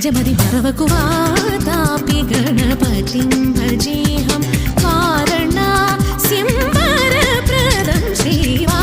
निजमदि मरवकु वातापि गणपतिं भजेऽहं वारणा सिंवरप्रदं श्रीवा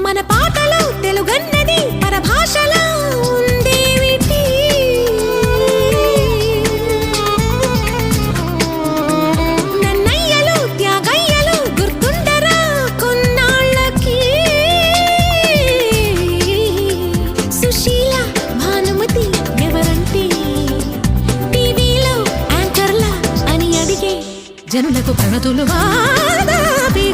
మన పాటలో తెలుగన్నది పరభాషలో ఉందేమిటి నన్నయ్యలు త్యాగయ్యలు గుర్తుండరా కొన్నాళ్ళకి సుశీల భానుమతి ఎవరంటే టీవీలో యాంకర్లా అని అడిగే జనులకు ప్రణతులు వాదాపి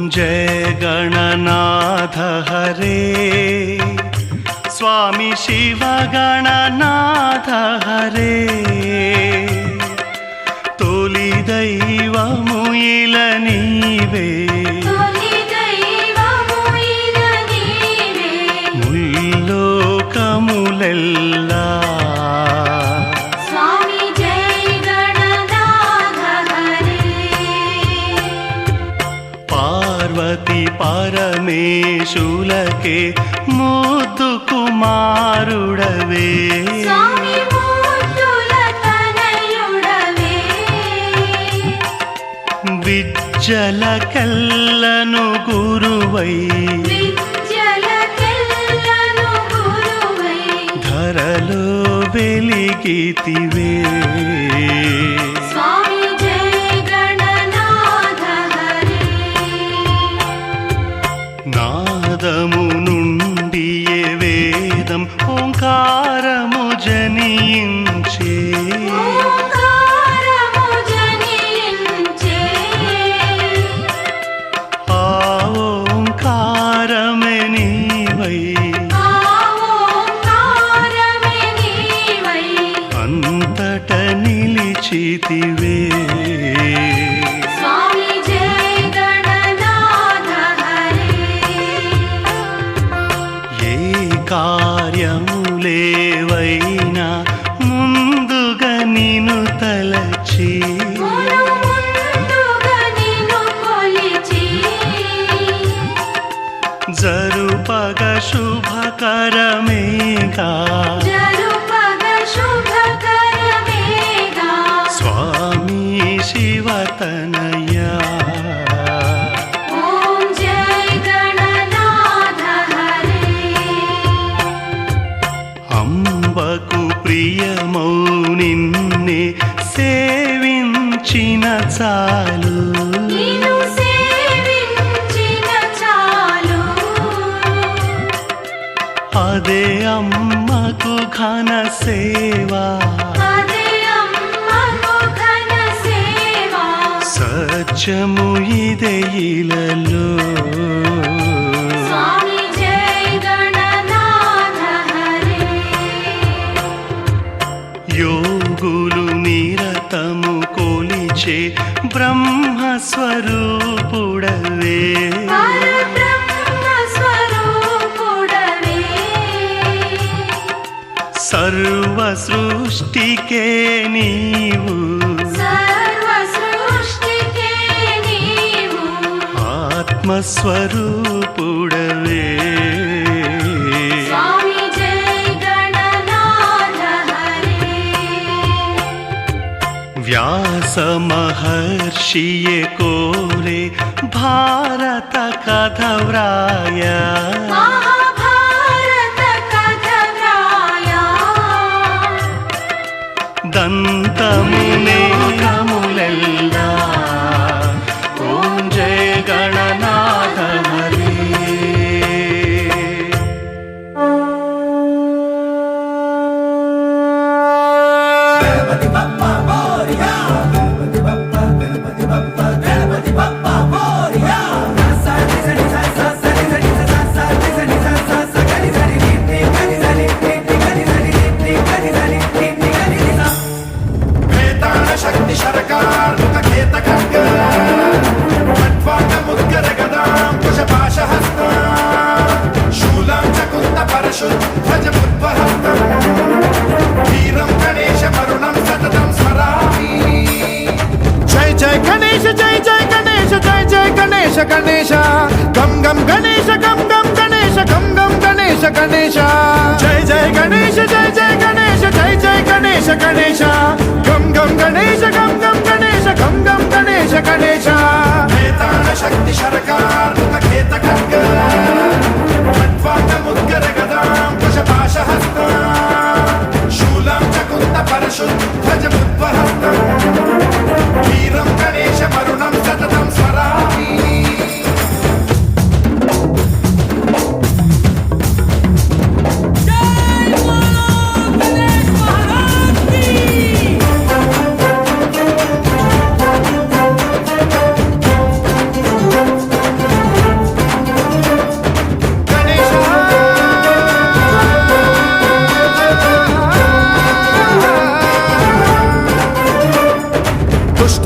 जय गणनाथ हरे स्वामी शिव गणनाथ हरे तोली दैवमु इल नीवे मुल्लोकमुलेल्ला पार्वती परमेशुलके मुद्दु कुमारुडवे विज्जलकेल्लनु गुरुवै धरलो वेलिगितिवे నాదము నుండియే వేదం ఓంకారము జనించే ఆ ఓంకారమే నీవై అంతట నిలిచితివే కార్యములేవైనా ముందుగా నిన్ను తలచి జరుపగ శుభకరమేగా స్వామి శివతనయా అంబకు ప్రియమౌ నిన్నే సేవించిన చాలు అదే అమ్మకు ఘన సేవా సత్యము ఇదే ఇలలో యోగులు నిరతము కొలిచే బ్రహ్మస్వరూపుడవే సర్వ సృష్టికే నీవు బ్రహ్మస్వరూపుడవే స్వామి జై గణనాథ హరే వ్యాస మహర్షియే కోరే భారత కథ వ్రాయ మహాభారత కథ వ్రాయ దంతమునే కములెల్లా ఓం జయ గణనాథ హరే శక్తి శరకార్ ముఖేత ఖడ్గ ఖడ్వాంగ ముద్గర గదాం కుశపాశ హస్త శూలాం చకుంద పరశుధ్వజ ముద్వహస్త వీరం గణేశ మరుణం సతతం స్మరామి జై జయ గణేశ జయ జయ గణేశ జయ జయ గణేశ గణేశ గం గం గణేశ గం గం గణేశ గం గం గణేశ గణేశ జయ జయ గణేశ జయ జయ గణేశ జయ జయ గణేశ గణేశ గం గం గణేశ గం గం గణేశ గం గం గణేశ గణేశ వేతాళ శక్తి శరకార్ ముఖేత ఖడ్గ ఖడ్వాంగ ముద్గర గదాం కుశపాశ హస్త శూలాం చకుంద పరశుధ్వజ ముద్వహస్త వీరం గణేశ మరుణం సతతం స్మరామి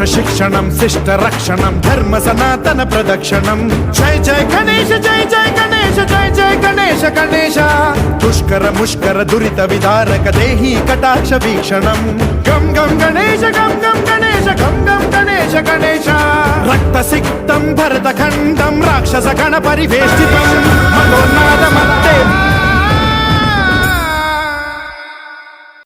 శిక్షణం శిష్ట రక్షణం ధర్మ సనాతన ప్రదక్షిణం జై జయ గణేశ జయ జయ గణేశ జయ జయ గణేశ గణేశ దుష్కర ముష్కర దురిత విదారక దేహి కటాక్ష వీక్షణం గం గం గణేశ గం గం గణేశ గం గం గణేశ గణేశ రక్త సిక్తం భరత ఖండం రాక్షస గణ పరివేష్టితం మనోనాద మత్తే